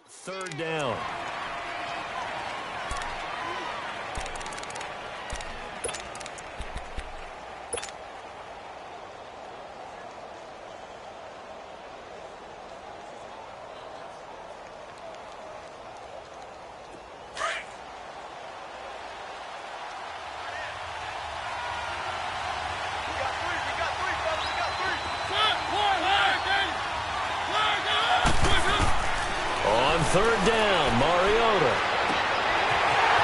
third down. Third down, Mariota.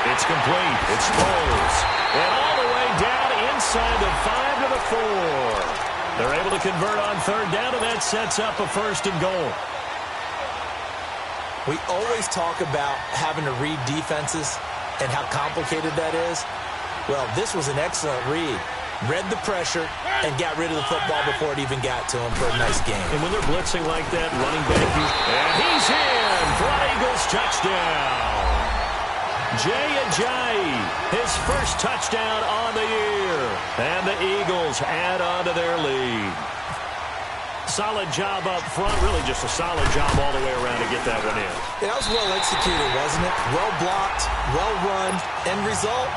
It's complete. It's Foles. And all the way down inside the 5 to the 4. They're able to convert on third down, and that sets up a first and goal. We always talk about having to read defenses and how complicated that is. Well, this was an excellent read. Read the pressure and got rid of the football before it even got to him for a nice game. And when they're blitzing like that, running back, and he's in for an Eagles touchdown. Jay Ajayi, his first touchdown on the year. And the Eagles add on to their lead. Solid job up front, really just a solid job all the way around to get that one in. Yeah, that was well executed, wasn't it? Well blocked, well run, end result,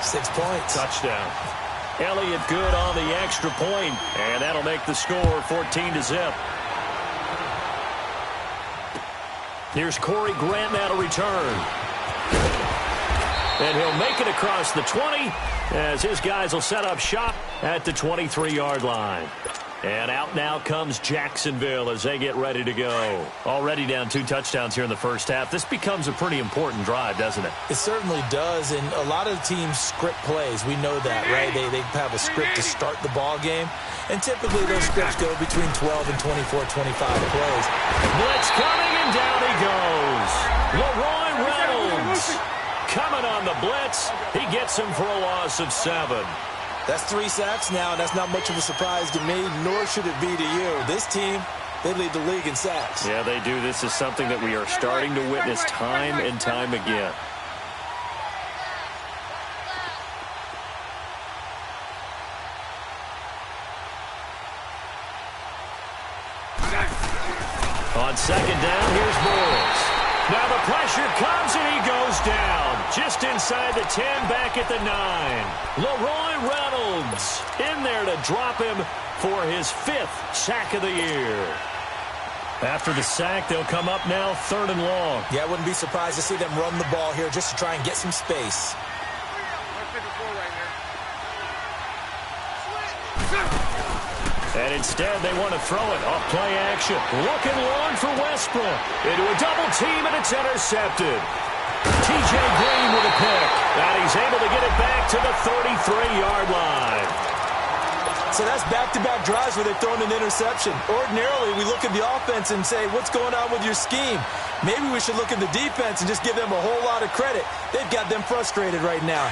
6 points. Touchdown. Elliott good on the extra point, and that'll make the score 14-0. Here's Corey Grant now to return. And he'll make it across the 20 as his guys will set up shop at the 23-yard line. And out now comes Jacksonville as they get ready to go. Already down 2 touchdowns here in the first half. This becomes a pretty important drive, doesn't it? It certainly does, and a lot of teams script plays. We know that, right? They have a script to start the ball game, and typically those scripts go between 12 and 24, 25 plays. Blitz coming, and down he goes. Leroy Reynolds coming on the blitz. He gets him for a loss of 7. That's 3 sacks now, and that's not much of a surprise to me, nor should it be to you. This team, they lead the league in sacks. Yeah, they do. This is something that we are starting to witness time and time again. On second down, here's Morris. Now the pressure comes, and he goes down. Just inside the 10, back at the 9. Leroy Reynolds in there to drop him for his 5th sack of the year. After the sack, they'll come up now 3rd and long. Yeah, I wouldn't be surprised to see them run the ball here just to try and get some space. And instead, they want to throw it off play action. Looking long for Westbrook. Into a double team, and it's intercepted. T.J. Green with a pick. And he's able to get it back to the 33-yard line. So that's back-to-back drives where they've thrown an interception. Ordinarily, we look at the offense and say, what's going on with your scheme? Maybe we should look at the defense and just give them a whole lot of credit. They've got them frustrated right now.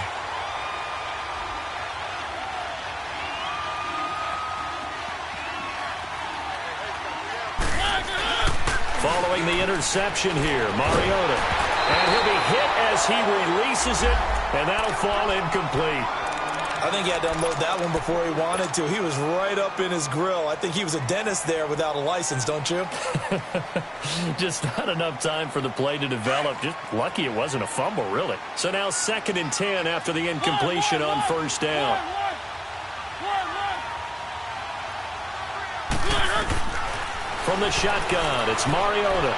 Following the interception here, Mariota. And he'll be hit as he releases it, and that'll fall incomplete. I think he had to unload that one before he wanted to. He was right up in his grill. I think he was a dentist there without a license, don't you? Just not enough time for the play to develop. Just lucky it wasn't a fumble, really. So now 2nd and 10 after the incompletion on first down. From the shotgun, it's Mariota.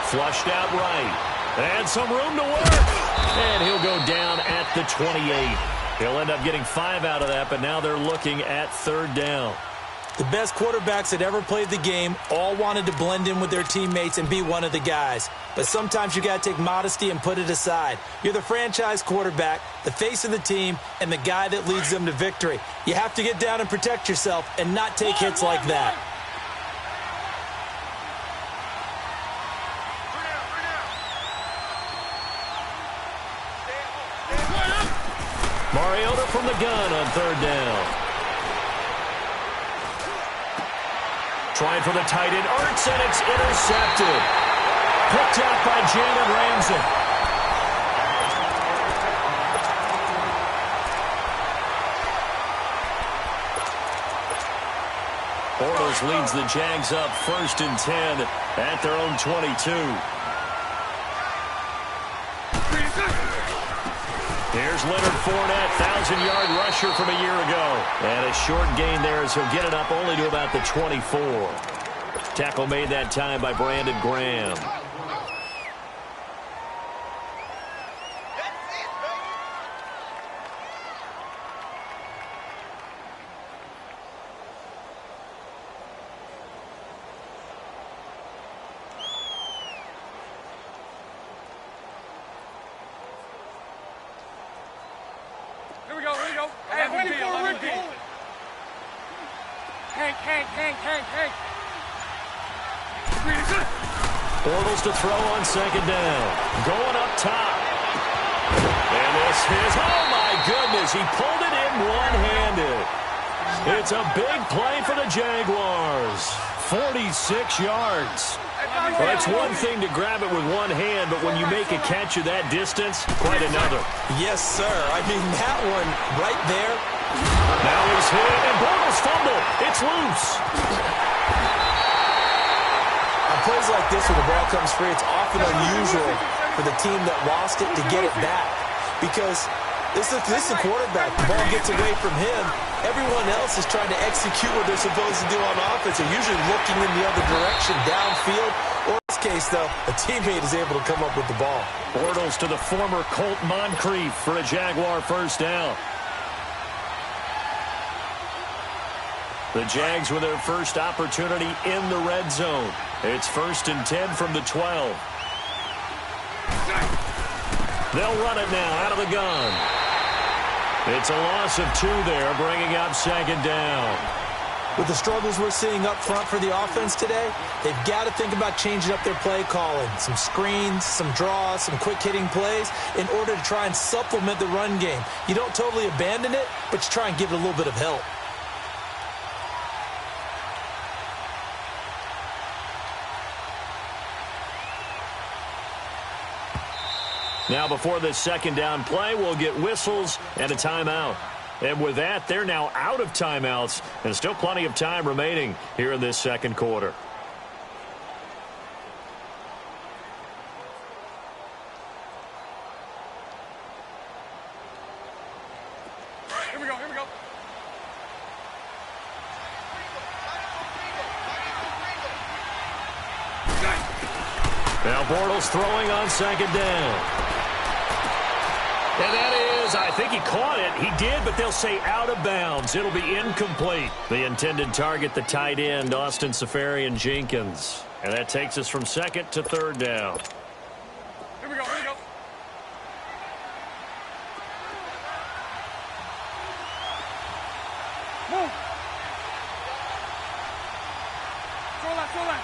Flushed out right. And some room to work. And he'll go down at the 28. He'll end up getting 5 out of that, but now they're looking at 3rd down. The best quarterbacks that ever played the game all wanted to blend in with their teammates and be one of the guys. But sometimes you got to take modesty and put it aside. You're the franchise quarterback, the face of the team, and the guy that leads them to victory. You have to get down and protect yourself and not take hits like that. Mariota from the gun on 3rd down. Trying for the tight end, Ertz, and it's intercepted. Picked up by Jalen Ramsey. Bortles leads the Jags up 1st and 10 at their own 22. Here's Leonard Fournette, 1,000-yard rusher from a year ago. And a short gain there as he'll get it up only to about the 24. Tackle made that time by Brandon Graham. Here we go. Hey, 11B. Hank. Bortles to throw on second down. Going up top. And this is, oh my goodness, he pulled it in one-handed. It's a big play for the Jaguars. 46 yards. Well, it's one thing to grab it with one hand, but when you make a catch of that distance, quite another. Yes, sir. I mean, that one right there. Now he's hit, and Bortles fumble. It's loose. On plays like this where the ball comes free, it's often unusual for the team that lost it to get it back. Because this is a quarterback. The ball gets away from him. Everyone else is trying to execute what they're supposed to do on offense. They're usually looking in the other direction, downfield. Or in this case, though, a teammate is able to come up with the ball. Bortles to the former Colt Moncrief for a Jaguar first down. The Jags with their first opportunity in the red zone. It's 1st and 10 from the 12. They'll run it now out of the gun. It's a loss of 2 there, bringing up second down. With the struggles we're seeing up front for the offense today, they've got to think about changing up their play calling. Some screens, some draws, some quick-hitting plays in order to try and supplement the run game. You don't totally abandon it, but you try and give it a little bit of help. Now before this second down play, we'll get whistles and a timeout. And with that, they're now out of timeouts, and still plenty of time remaining here in this second quarter. Here we go. Now Bortles throwing on second down. And that is, I think he caught it. He did, but they'll say out of bounds. It'll be incomplete. The intended target, the tight end, Austin Seferian-Jenkins. And that takes us from second to third down. Here we go. Move. Throw that.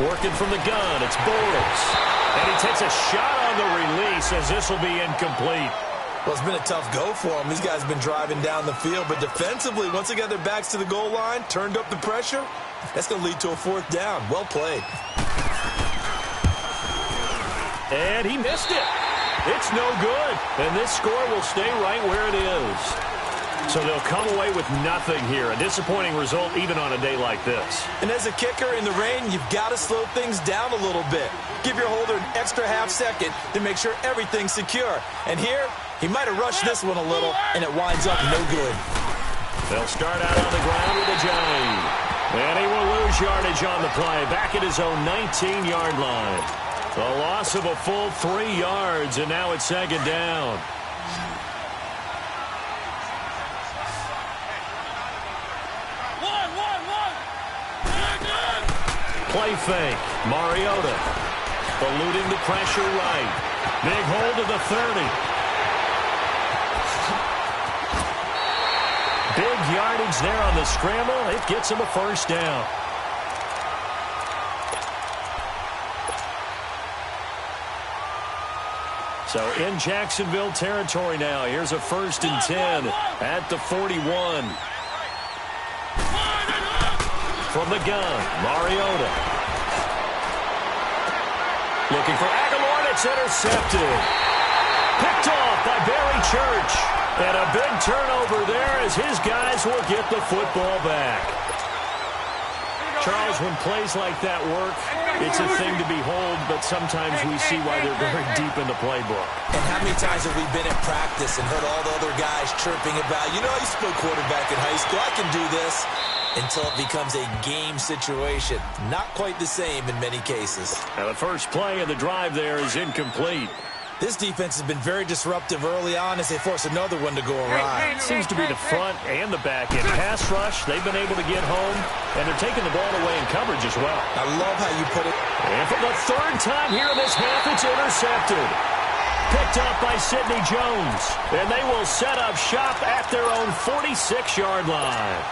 Working from the gun, it's Bortles. And he takes a shot on the release as this will be incomplete. Well, it's been a tough go for them. These guys have been driving down the field, but defensively, once they got their backs to the goal line, turned up the pressure, that's going to lead to a 4th down. Well played. And he missed it. It's no good. And this score will stay right where it is. So they'll come away with nothing here. A disappointing result even on a day like this. And as a kicker in the rain, you've got to slow things down a little bit. Give your holder an extra half second to make sure everything's secure. And here, he might have rushed this one a little, and it winds up no good. They'll start out on the ground with a jive. And he will lose yardage on the play, back at his own 19-yard line. A loss of a full 3 yards, and now it's second down. Play fake. Mariota eluding the pressure right. Big hold to the 30. Big yardage there on the scramble. It gets him a first down. So in Jacksonville territory now. Here's a 1st and 10 at the 41. From the gun, Mariota. Looking for Aguilar, and it's intercepted. Picked off by Barry Church. And a big turnover there as his guys will get the football back. Charles, when plays like that work, it's a thing to behold, but sometimes we see why they're very deep in the playbook. And how many times have we been at practice and heard all the other guys chirping about, you know, I used to play quarterback in high school, I can do this, until it becomes a game situation. Not quite the same in many cases. Now the first play of the drive there is incomplete. This defense has been very disruptive early on as they force another one to go awry. Seems to be the front and the back end. Pass rush, they've been able to get home, and they're taking the ball away in coverage as well. I love how you put it. And for the third time here in this half, it's intercepted. Picked up by Sidney Jones. And they will set up shop at their own 46-yard line.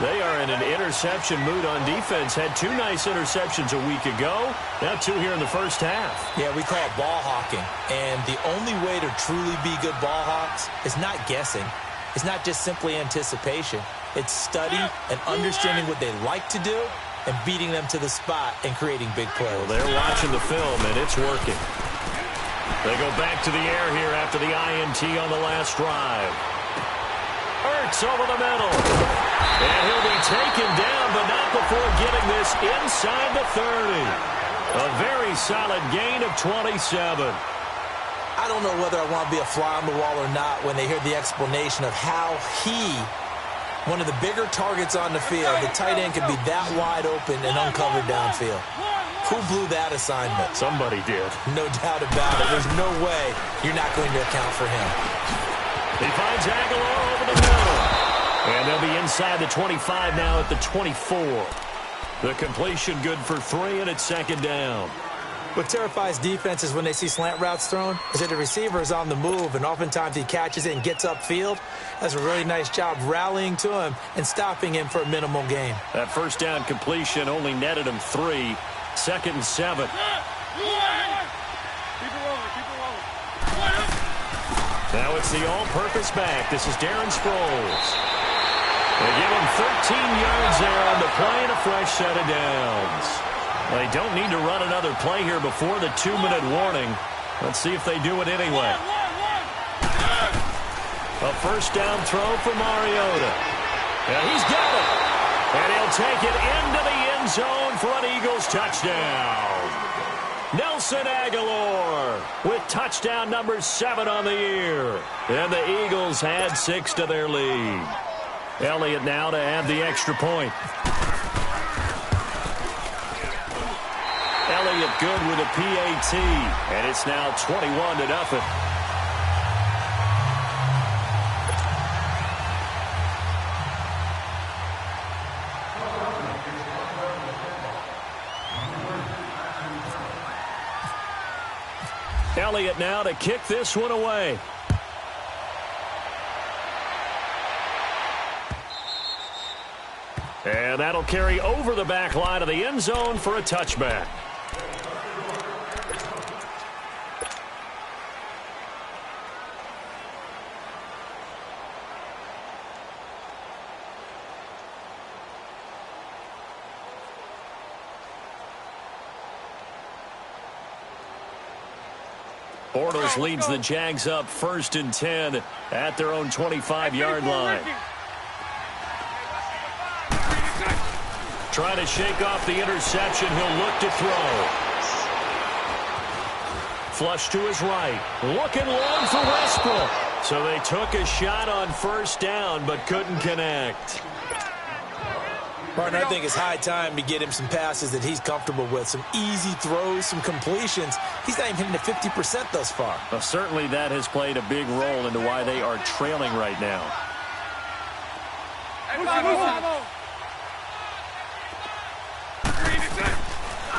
They are in an interception mood on defense. Had 2 nice interceptions a week ago. Now 2 here in the first half. Yeah, we call it ball hawking. And the only way to truly be good ball hawks is not guessing. It's not just simply anticipation. It's study and understanding what they like to do and beating them to the spot and creating big plays. Well, they're watching the film, and it's working. They go back to the air here after the INT on the last drive. Ertz over the middle. And he'll be taken down, but not before getting this inside the 30. A very solid gain of 27. I don't know whether I want to be a fly on the wall or not when they hear the explanation of how one of the bigger targets on the field, the tight end could be that wide open and uncovered downfield. Who blew that assignment? Somebody did. No doubt about it. There's no way you're not going to account for him. He finds Aguilar over the middle. And they'll be inside the 25 now at the 24. The completion good for 3, and it's second down. What terrifies defenses when they see slant routes thrown is that the receiver is on the move, and oftentimes he catches it and gets upfield. Does a really nice job rallying to him and stopping him for a minimal gain. That first down completion only netted him 3. Second and 7. Now it's the all-purpose back. This is Darren Sproles. They give him 13 yards there on the play and a fresh set of downs. They don't need to run another play here before the 2-minute warning. Let's see if they do it anyway. A first down throw for Mariota. And he's got it. And he'll take it into the end zone for an Eagles touchdown. Nelson Aguilar with touchdown number 7 on the year. And the Eagles add 6 to their lead. Elliott now to add the extra point. Elliott good with a PAT. And it's now 21-0. Elliott now to kick this one away. And that'll carry over the back line of the end zone for a touchback. Bortles leads the Jags up 1st and 10 at their own 25-yard line. Trying to shake off the interception. He'll look to throw. Flush to his right. Looking long for Westbrook. So they took a shot on first down but couldn't connect. Partner, I think it's high time to get him some passes that he's comfortable with. Some easy throws, some completions. He's not even hitting the 50% thus far. Well, certainly that has played a big role into why they are trailing right now.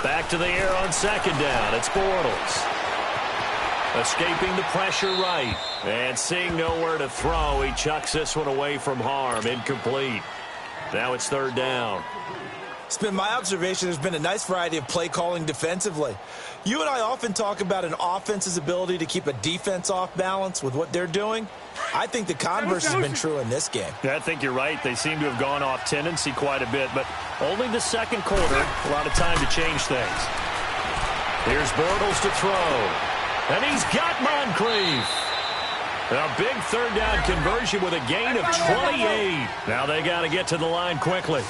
Back to the air on second down. It's Bortles. Escaping the pressure right. And seeing nowhere to throw, he chucks this one away from harm. Incomplete. Now it's third down. It's been my observation there's been a nice variety of play calling defensively. You and I often talk about an offense's ability to keep a defense off balance with what they're doing. I think the converse has been true in this game. Yeah, I think you're right. They seem to have gone off tendency quite a bit, but only the second quarter. A lot of time to change things. Here's Bortles to throw. And he's got Moncrief. A big third down conversion with a gain of 28. Now they got to get to the line quickly.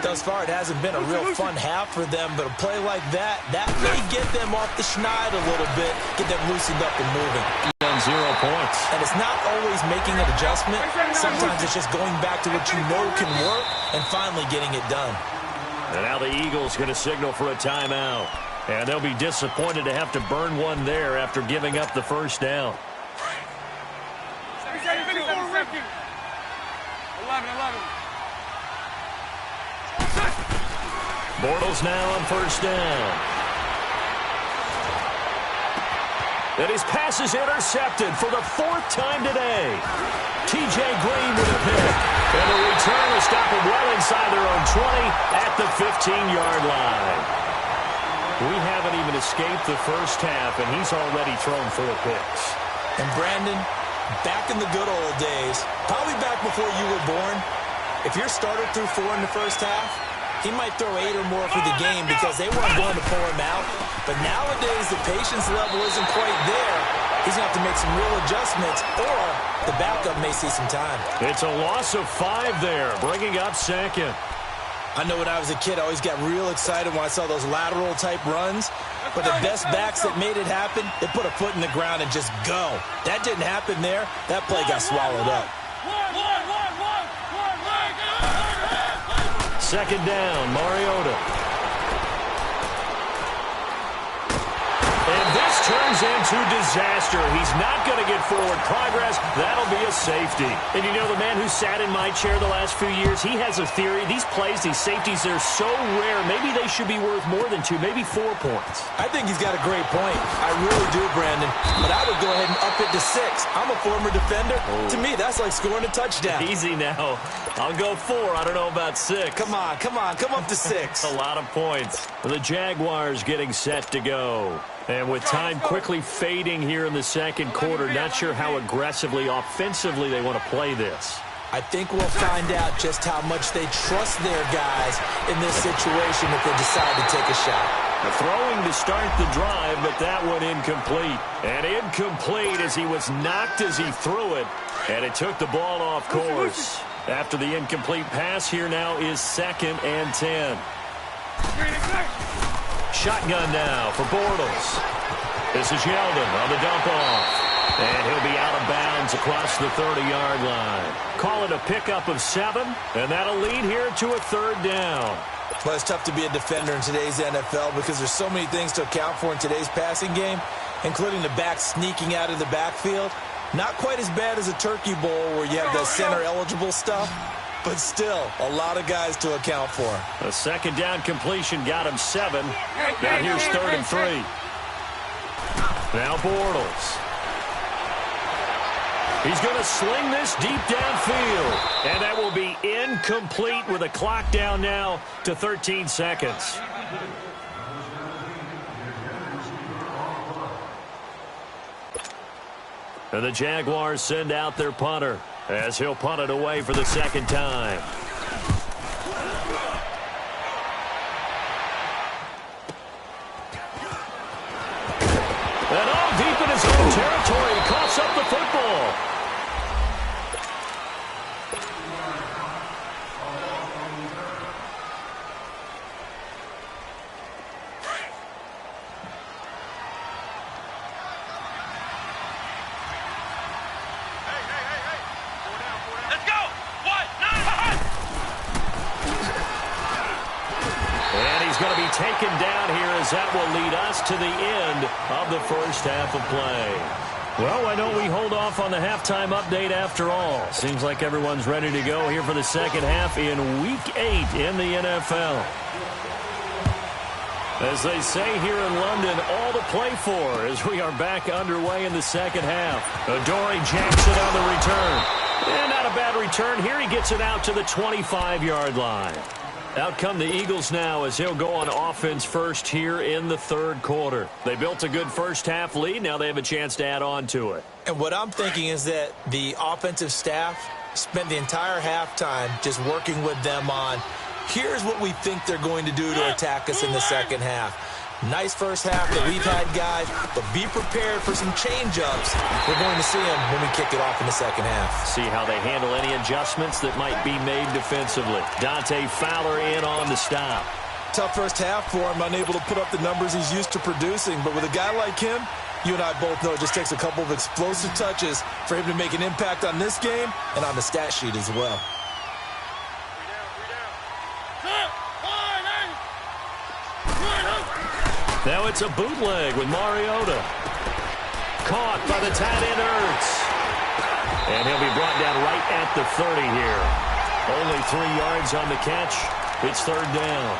Thus far, it hasn't been a real fun half for them, but a play like that may get them off the schneid a little bit, get them loosened up and moving. On 0 points. And it's not always making an adjustment. Sometimes it's just going back to what you know can work and finally getting it done. And now the Eagles going to signal for a timeout. And they'll be disappointed to have to burn one there after giving up the first down. 11. Bortles now on first down. And his pass is intercepted for the 4th time today. T.J. Green with a pick. And the return will stop him well inside their own 20 at the 15-yard line. We haven't even escaped the first half, and he's already thrown 4 picks. And Brandon, back in the good old days, probably back before you were born, if your starter threw 4 in the first half, he might throw 8 or more for the game because they weren't going to pull him out. But nowadays, the patience level isn't quite there. He's going to have to make some real adjustments, or the backup may see some time. It's a loss of 5 there, bringing up second. I know when I was a kid, I always got real excited when I saw those lateral-type runs. But the best backs that made it happen, they put a foot in the ground and just go. That didn't happen there. That play got swallowed up. Second down, Mariota. And this turns into disaster. He's not going to get forward progress. That'll be a safety. And you know, the man who sat in my chair the last few years, he has a theory. These plays, these safeties, they're so rare. Maybe they should be worth more than 2, maybe 4 points. I think he's got a great point. I really do, Brandon. But I would go ahead and up it to 6. I'm a former defender. Oh. To me, that's like scoring a touchdown. Easy now. I'll go 4. I don't know about 6. Come on. Come up to 6. A lot of points. The Jaguars getting set to go. And with time quickly fading here in the second quarter, not sure how aggressively, offensively they want to play this. I think we'll find out just how much they trust their guys in this situation if they decide to take a shot. The throwing to start the drive, but that one incomplete. And incomplete as he was knocked as he threw it, and it took the ball off course. After the incomplete pass, here now is 2nd and 10. Shotgun now for Bortles. This is Yeldon on the dump off. And he'll be out of bounds across the 30-yard line. Call it a pickup of 7, and that'll lead here to a 3rd down. Well, it's tough to be a defender in today's NFL because there's so many things to account for in today's passing game, including the back sneaking out of the backfield. Not quite as bad as a turkey bowl where you have the center-eligible stuff, but still a lot of guys to account for. A 2nd down completion got him 7. Now here's 3rd and 3. Now Bortles. He's going to sling this deep downfield. And that will be incomplete with a clock down now to 13 seconds. And the Jaguars send out their punter as he'll punt it away for the 2nd time. And all deep in his own territory, coughs up the football. Taken down here as that will lead us to the end of the first half of play. Well, why don't we hold off on the halftime update after all? Seems like everyone's ready to go here for the second half in Week 8 in the NFL. As they say here in London, all to play for as we are back underway in the second half. Adoree Jackson on the return. And not a bad return. Here he gets it out to the 25-yard line. Out come the Eagles now as he'll go on offense first here in the 3rd quarter. They built a good first half lead. Now they have a chance to add on to it. And what I'm thinking is that the offensive staff spent the entire halftime just working with them on, here's what we think they're going to do to attack us in the second half. Nice first half that we've had, guys, but be prepared for some change-ups. We're going to see them when we kick it off in the second half. See how they handle any adjustments that might be made defensively. Dante Fowler in on the stop. Tough first half for him, unable to put up the numbers he's used to producing. But with a guy like him, you and I both know it just takes a couple of explosive touches for him to make an impact on this game and on the stat sheet as well. Now it's a bootleg with Mariota. Caught by the tight end, Ertz. And he'll be brought down right at the 30 here. Only 3 yards on the catch. It's third down.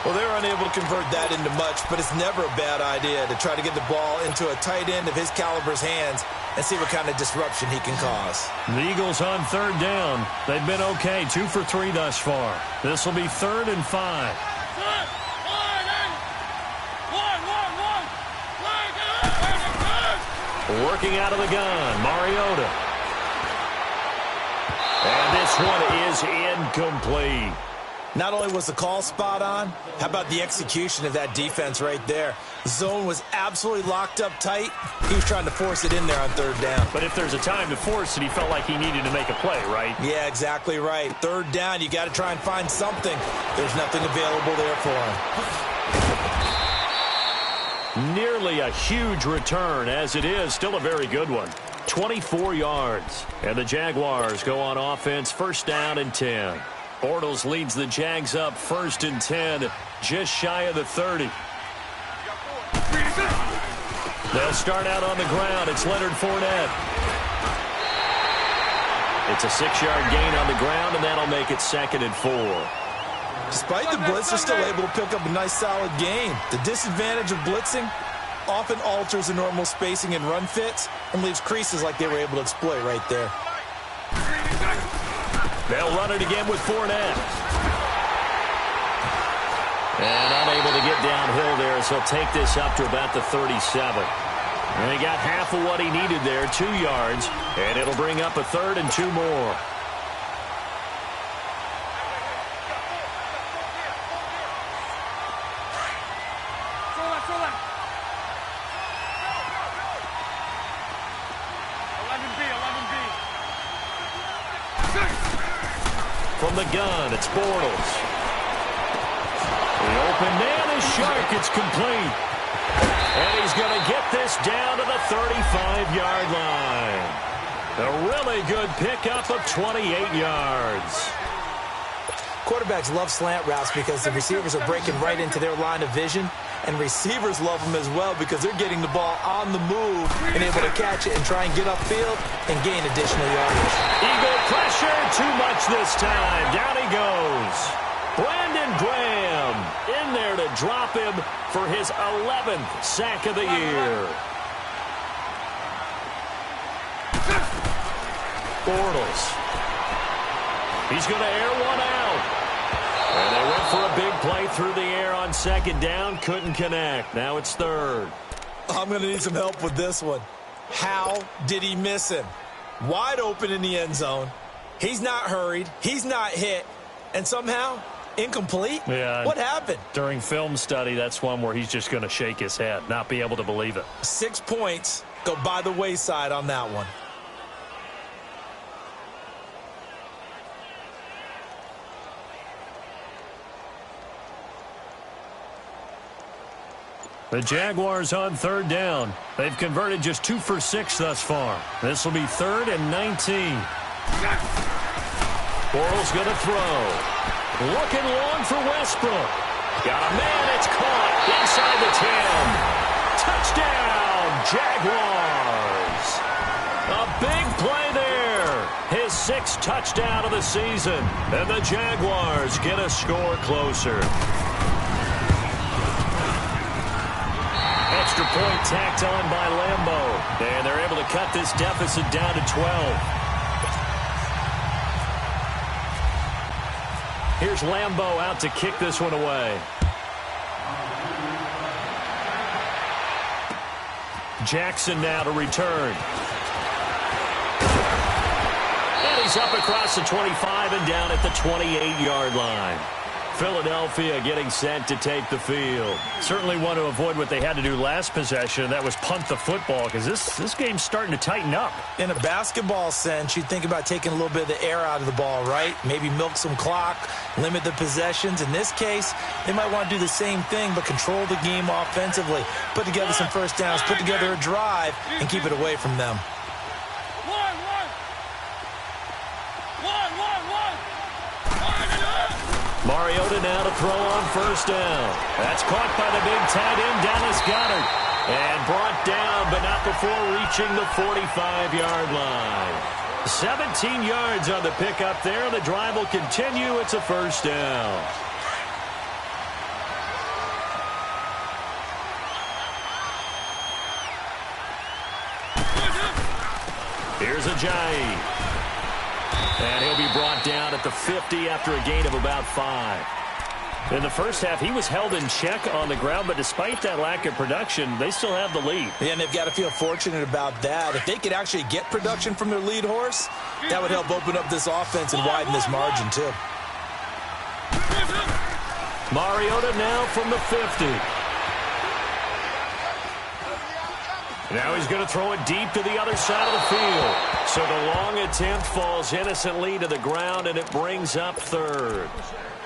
Well, they were unable to convert that into much, but it's never a bad idea to try to get the ball into a tight end of his caliber's hands and see what kind of disruption he can cause. The Eagles on third down. They've been okay, 2 for 3 thus far. This will be 3rd and 5. Working out of the gun, Mariota. And this one is incomplete. Not only was the call spot on, how about the execution of that defense right there? The zone was absolutely locked up tight. He was trying to force it in there on third down. But if there's a time to force it, he felt like he needed to make a play, right? Yeah, exactly right. Third down, you got to try and find something. There's nothing available there for him. Nearly a huge return, as it is still a very good one. 24 yards. And the Jaguars go on offense, 1st down and 10. Bortles leads the Jags up 1st and 10, just shy of the 30. They'll start out on the ground. It's Leonard Fournette. It's a 6-yard gain on the ground, and that'll make it 2nd and 4. Despite the blitz, they're still able to pick up a nice, solid gain. The disadvantage of blitzing often alters the normal spacing and run fits and leaves creases like they were able to exploit right there. They'll run it again with Fournette. And unable to get downhill there as he'll take this up to about the 37. And he got half of what he needed there, 2 yards, and it'll bring up a 3rd and 2 more. From the gun, it's Bortles. The open man is sharp. It's complete. And he's going to get this down to the 35-yard line. A really good pickup of 28 yards. Quarterbacks love slant routes because the receivers are breaking right into their line of vision, and receivers love them as well because they're getting the ball on the move and able to catch it and try and get upfield and gain additional yardage. Eagle pressure, too much this time. Down he goes. Brandon Graham in there to drop him for his 11th sack of the year. Bortles. He's going to air one out. And they went for a big play through the air on 2nd down. Couldn't connect. Now it's 3rd. I'm going to need some help with this one. How did he miss him? Wide open in the end zone. He's not hurried. He's not hit. And somehow, incomplete? Yeah. What happened? During film study, that's one where he's just going to shake his head, not be able to believe it. 6 points go by the wayside on that one. The Jaguars on 3rd down. They've converted just 2 for 6 thus far. This will be 3rd and 19. Bortles going to throw. Looking long for Westbrook. Got a man. It's caught inside the 10. Touchdown, Jaguars. A big play there. His 6th touchdown of the season. And the Jaguars get a score closer. Extra point tacked on by Lambeau. And they're able to cut this deficit down to 12. Here's Lambeau out to kick this one away. Jackson now to return. And he's up across the 25 and down at the 28-yard line. Philadelphia getting set to take the field. Certainly want to avoid what they had to do last possession. That was punt the football, because this game's starting to tighten up. In a basketball sense, you think about taking a little bit of the air out of the ball, right? Maybe milk some clock, limit the possessions. In this case, they might want to do the same thing, but control the game offensively. Put together some first downs, put together a drive, and keep it away from them. Mariota now to throw on first down. That's caught by the big tight end, Dallas Goedert. And brought down, but not before reaching the 45-yard line. 17 yards on the pickup there. The drive will continue. It's a first down. Here's Ajayi. And he'll be brought down at the 50 after a gain of about 5. In the first half, he was held in check on the ground, but despite that lack of production, they still have the lead. Yeah, and they've got to feel fortunate about that. If they could actually get production from their lead horse, that would help open up this offense and widen this margin, too. Mariota now from the 50. Now he's going to throw it deep to the other side of the field. So the long attempt falls innocently to the ground, and it brings up third.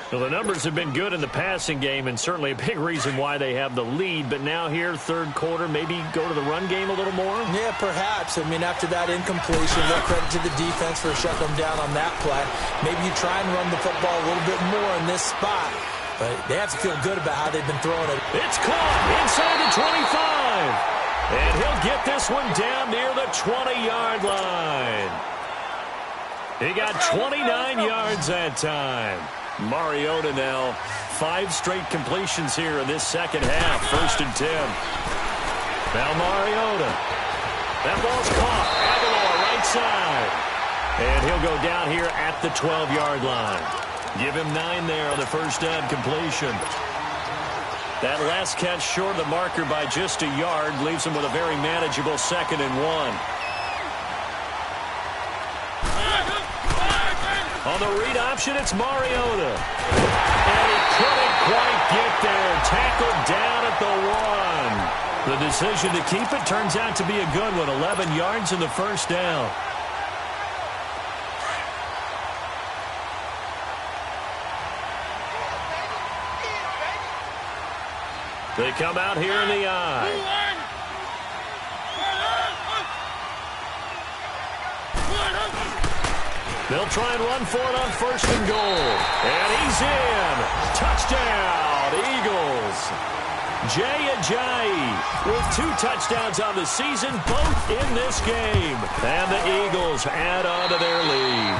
Well, the numbers have been good in the passing game, and certainly a big reason why they have the lead. But now here, third quarter, maybe go to the run game a little more? Yeah, perhaps. I mean, after that incompletion, well, credit to the defense for shutting them down on that play. Maybe you try and run the football a little bit more in this spot. But they have to feel good about how they've been throwing it. It's caught inside the 25. And he'll get this one down near the 20-yard line. He got 29 yards that time. Mariota now 5 straight completions here in this second half. 1st and 10. Now Mariota. That ball's caught. Aguilar right side. And he'll go down here at the 12-yard line. Give him 9 there on the first down completion. That last catch short of the marker by just a yard leaves him with a very manageable 2nd and 1. On the read option, it's Mariota. And he couldn't quite get there. Tackled down at the 1. The decision to keep it turns out to be a good one. 11 yards in the first down. They come out here in the eye. They'll try and run for it on 1st and goal. And he's in. Touchdown, Eagles. Jay Ajayi with 2 touchdowns on the season, both in this game. And the Eagles add on to their lead.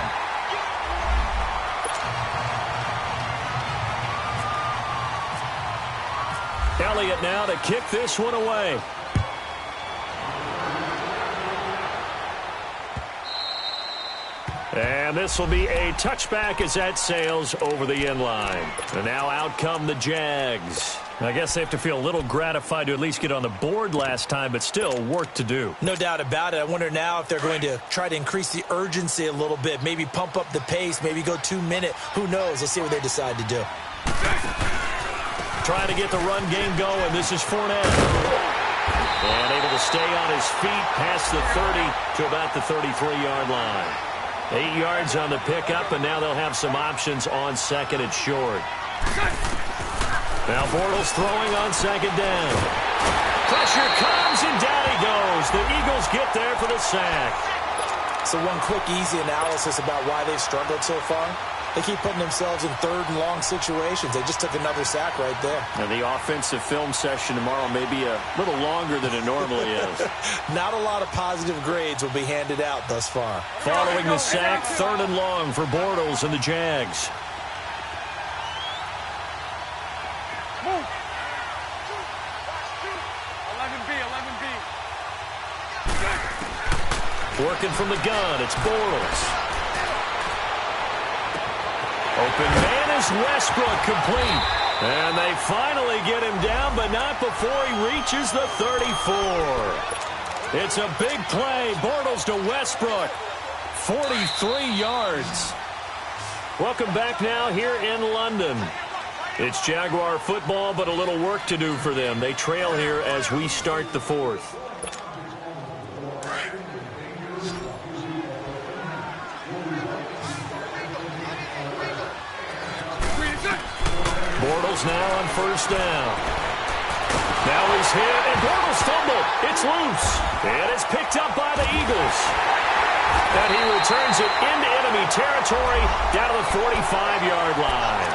Elliott now to kick this one away. And this will be a touchback as that sails over the end line. And now out come the Jags. I guess they have to feel a little gratified to at least get on the board last time, but still work to do. No doubt about it. I wonder now if they're going to try to increase the urgency a little bit, maybe pump up the pace, maybe go 2-minute. Who knows? Let's see what they decide to do. Trying to get the run game going. This is Fournette. And able to stay on his feet past the 30 to about the 33-yard line. 8 yards on the pickup, and now they'll have some options on 2nd and short. Now Bortles throwing on 2nd down. Pressure comes, and down he goes. The Eagles get there for the sack. So one quick, easy analysis about why they've struggled so far. They keep putting themselves in 3rd and long situations. They just took another sack right there. Now the offensive film session tomorrow may be a little longer than it normally is. Not a lot of positive grades will be handed out thus far. Following the sack, 3rd and long for Bortles and the Jags. Move. 11B. Working from the gun, it's Bortles. Open man is Westbrook, complete. And they finally get him down, but not before he reaches the 34. It's a big play. Bortles to Westbrook. 43 yards. Welcome back now here in London. It's Jaguar football, but a little work to do for them. They trail here as we start the fourth. Bortles now on first down. Now he's hit, and Bortles fumbled. It's loose, and it's picked up by the Eagles. And he returns it into enemy territory down to the 45-yard line.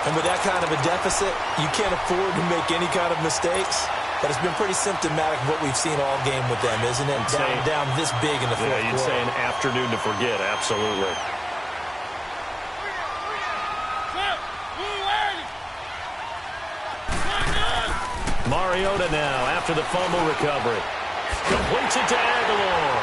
And with that kind of a deficit, you can't afford to make any kind of mistakes. But it's been pretty symptomatic of what we've seen all game with them, isn't it? Down this big in the fourth quarter. Yeah, you'd say an afternoon to forget, absolutely. Mariota now after the fumble recovery. Completes it to Aguilar.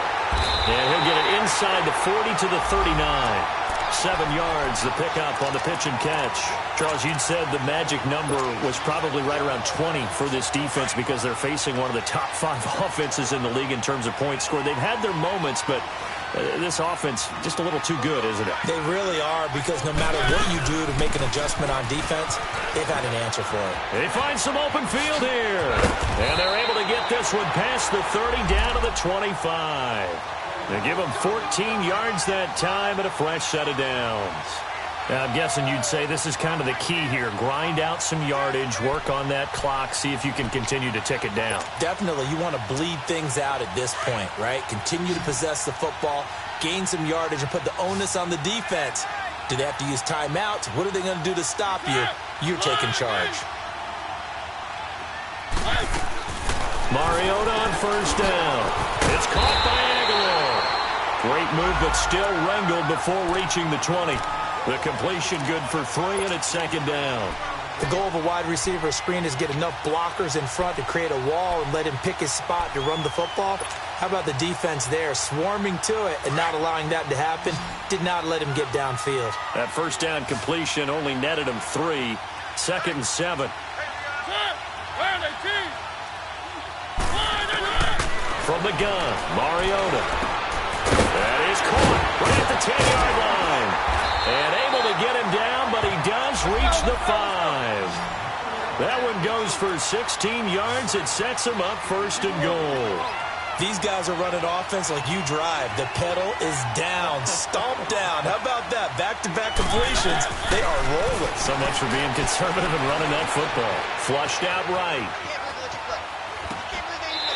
And he'll get it inside the 40 to the 39. 7 yards, the pickup on the pitch and catch. Charles, you'd said the magic number was probably right around 20 for this defense because they're facing one of the top 5 offenses in the league in terms of points scored. They've had their moments, but this offense just a little too good, isn't it? They really are, because no matter what you do to make an adjustment on defense, they've had an answer for it. They find some open field here. And they're able to get this one past the 30 down to the 25. They give them 14 yards that time and a fresh set of downs. Now, I'm guessing you'd say this is kind of the key here. Grind out some yardage, work on that clock, see if you can continue to tick it down. Definitely. You want to bleed things out at this point, right? Continue to possess the football, gain some yardage, and put the onus on the defense. Do they have to use timeouts? What are they going to do to stop you? You're taking charge. Mariota on first down. It's caught by Aguilar. Great move, but still wrangled before reaching the 20. The completion good for 3, and it's second down. The goal of a wide receiver screen is get enough blockers in front to create a wall and let him pick his spot to run the football. How about the defense there, swarming to it and not allowing that to happen? Did not let him get downfield. That first down completion only netted him 3. Second and 7. From the gun, Mariota. That is caught right at the 10-yard line. And able to get him down, but he does reach the 5. That one goes for 16 yards. It sets him up first and goal. These guys are running offense like you drive. The pedal is down, stomped down. How about that? Back-to-back completions. They are rolling. So much for being conservative and running that football. Flushed out right.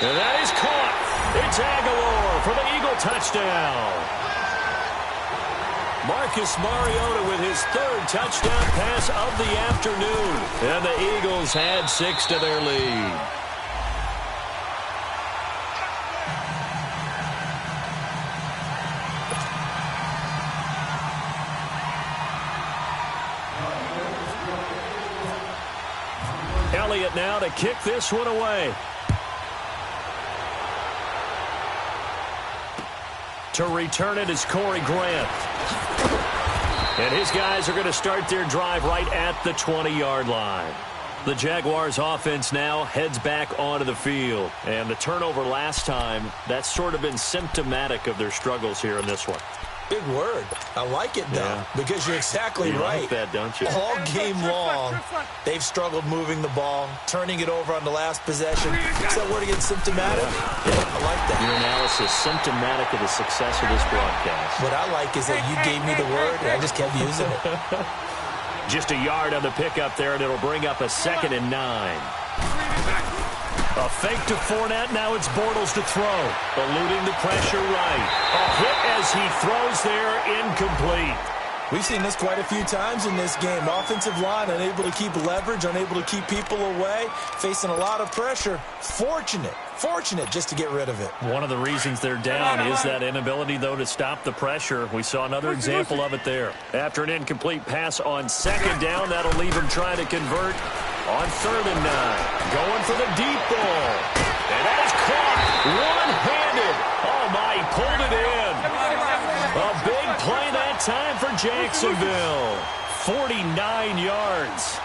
And that is caught. It's Aguilar for the Eagle touchdown. Marcus Mariota with his 3rd touchdown pass of the afternoon. And the Eagles add 6 to their lead. Elliott now to kick this one away. To return it is Corey Grant. And his guys are going to start their drive right at the 20-yard line. The Jaguars offense now heads back onto the field. And the turnover last time, that's sort of been symptomatic of their struggles here in this one. Big word. I like it, though, because you're exactly right. You like that, don't you? All game long, they've struggled moving the ball, turning it over on the last possession. Is that word again, symptomatic? Yeah, I like that. Your analysis, symptomatic of the success of this broadcast. What I like is that you gave me the word, and I just kept using it. Just a yard on the pickup there, and it'll bring up a 2nd and 9. A fake to Fournette. Now it's Bortles to throw. Eluding the pressure right. A hit as he throws there, incomplete. We've seen this quite a few times in this game. Offensive line unable to keep leverage, unable to keep people away, facing a lot of pressure. Fortunate just to get rid of it. One of the reasons they're down is that inability, though, to stop the pressure. We saw another example of it there. After an incomplete pass on 2nd down, that'll leave him trying to convert on 3rd and 9. Going for the deep ball. And that is caught one-handed. Oh, my, he pulled it in. A big play that time for Jacksonville. 49 yards.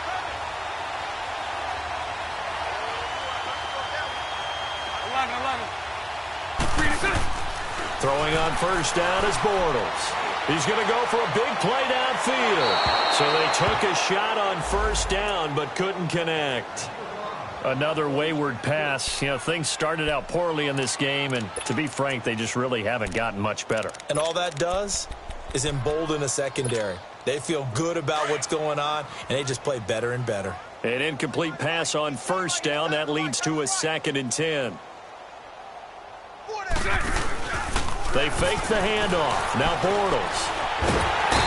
Throwing on first down is Bortles. He's going to go for a big play downfield. So they took a shot on first down but couldn't connect. Another wayward pass. You know, things started out poorly in this game, and to be frank, they just really haven't gotten much better. And all that does is embolden a secondary. They feel good about what's going on, and they just play better and better. An incomplete pass on first down. That leads to a 2nd and 10. They fake the handoff. Now Bortles.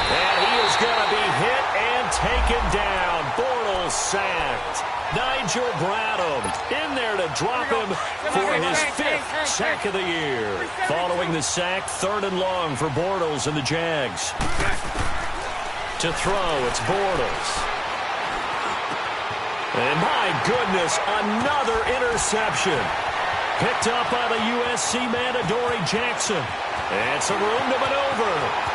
And he is going to be hit and taken down. Bortles sacked. Nigel Bradham in there to drop him for his 5th sack of the year. Following the sack, 3rd and long for Bortles and the Jags. To throw, it's Bortles. And my goodness, another interception. Picked up by the USC man, Adoree Jackson. And some room to maneuver.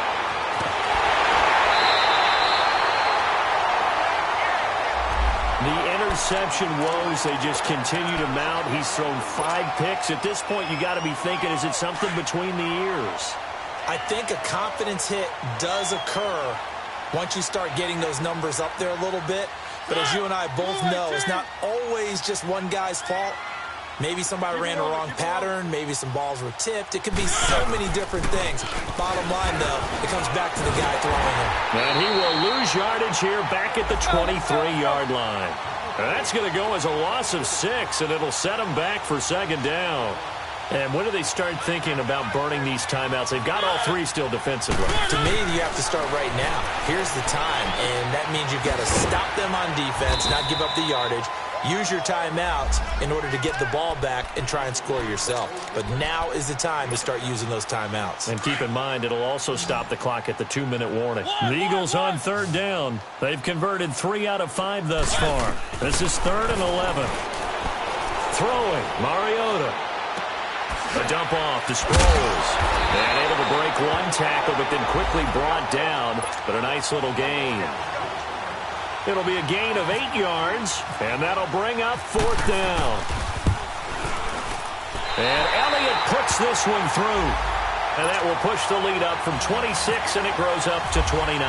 The interception woes, they just continue to mount. He's thrown 5 picks. At this point, you got to be thinking, is it something between the ears? I think a confidence hit does occur once you start getting those numbers up there a little bit. But as you and I both know, it's not always just one guy's fault. Maybe somebody ran a wrong pattern. Maybe some balls were tipped. It could be so many different things. Bottom line, though, it comes back to the guy throwing it. And he will lose yardage here back at the 23-yard line. And that's going to go as a loss of 6, and it'll set him back for 2nd down. And when do they start thinking about burning these timeouts? They've got all 3 still defensively. To me, you have to start right now. Here's the time, and that means you've got to stop them on defense, not give up the yardage. Use your timeouts in order to get the ball back and try and score yourself. But now is the time to start using those timeouts. And keep in mind, it'll also stop the clock at the 2-minute warning. The Eagles on 3rd down. They've converted 3 out of 5 thus far. This is 3rd and 11. Throwing, Mariota. A dump off to Sproles. And able to break 1 tackle, but then quickly brought down. But a nice little gain. It'll be a gain of 8 yards, and that'll bring up 4th down. And Elliott puts this one through. And that will push the lead up from 26, and it grows up to 29.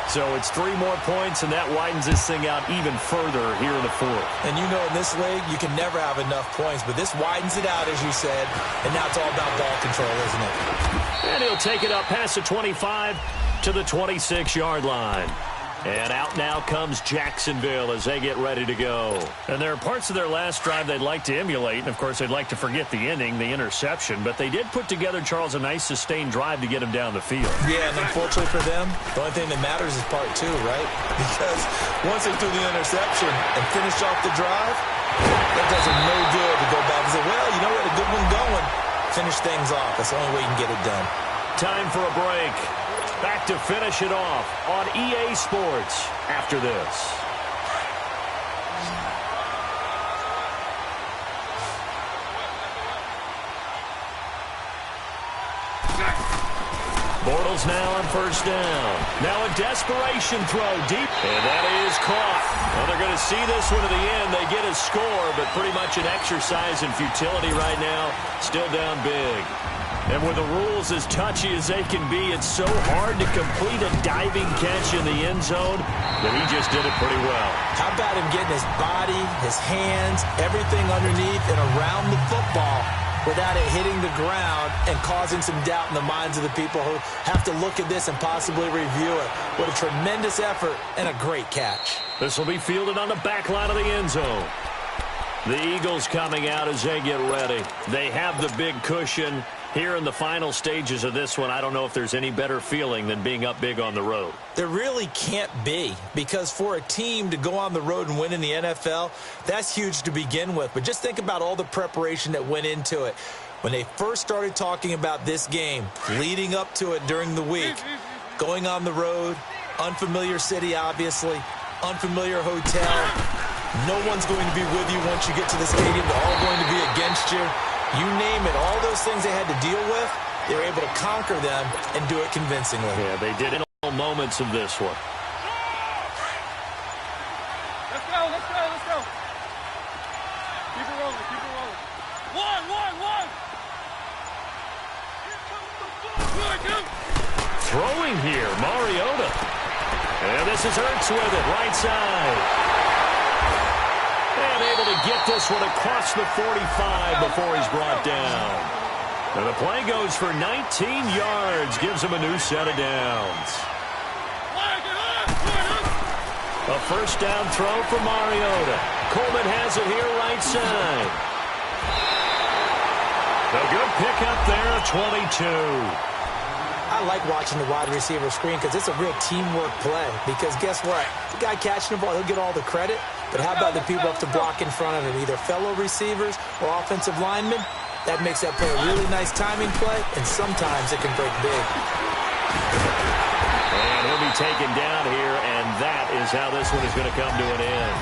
So it's 3 more points, and that widens this thing out even further here in the 4th. And you know in this league, you can never have enough points, but this widens it out, as you said, and now it's all about ball control, isn't it? And he'll take it up past the 25 to the 26-yard line. And out now comes Jacksonville as they get ready to go. And there are parts of their last drive they'd like to emulate. And, of course, they'd like to forget the ending, the interception. But they did put together, Charles, a nice sustained drive to get him down the field. Yeah, and unfortunately for them, the only thing that matters is part 2, right? Because once they threw the interception and finished off the drive, that does them no good to go back and say, well, you know, we had a good one going. Finish things off. That's the only way you can get it done. Time for a break. Back to finish it off on EA Sports after this. Bortles now on first down. Now a desperation throw deep, and that is caught. Well, they're going to see this one to the end. They get a score, but pretty much an exercise in futility right now. Still down big. And with the rules as touchy as they can be, it's so hard to complete a diving catch in the end zone that he just did it pretty well. How about him getting his body, his hands, everything underneath and around the football without it hitting the ground and causing some doubt in the minds of the people who have to look at this and possibly review it. What a tremendous effort and a great catch. This will be fielded on the back line of the end zone. The Eagles coming out as they get ready. They have the big cushion. Here in the final stages of this one, I don't know if there's any better feeling than being up big on the road. There really can't be, because for a team to go on the road and win in the NFL, that's huge to begin with. But just think about all the preparation that went into it. When they first started talking about this game, leading up to it during the week, going on the road, unfamiliar city, obviously, unfamiliar hotel. No one's going to be with you once you get to the stadium. They're all going to be against you. You name it, all those things they had to deal with, they were able to conquer them and do it convincingly. Yeah, they did in all moments of this one. Let's go, let's go, let's go. Keep it rolling, keep it rolling. One. Good. Throwing here, Mariota. And this is Ertz with it, right side. And able to get this one across the 45 before he's brought down. And the play goes for 19 yards, gives him a new set of downs. A first down throw for Mariota. Coleman has it here right side. A good pickup there, 22. I like watching the wide receiver screen because it's a real teamwork play. Because guess what? The guy catching the ball, he'll get all the credit. But how about the people up to block in front of him, either fellow receivers or offensive linemen? That makes that play a really nice timing play, and sometimes it can break big. And he'll be taken down here, and that is how this one is going to come to an end.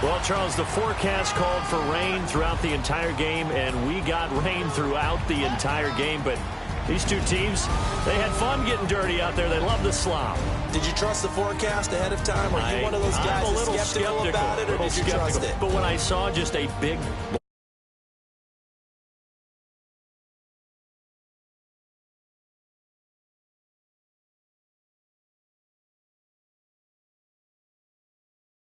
Well, Charles, the forecast called for rain throughout the entire game, and we got rain throughout the entire game. But these two teams, they had fun getting dirty out there. They love the slop. Did you trust the forecast ahead of time? Are you one of those guys I'm a little skeptical about it, or did you trust it? But when I saw just a big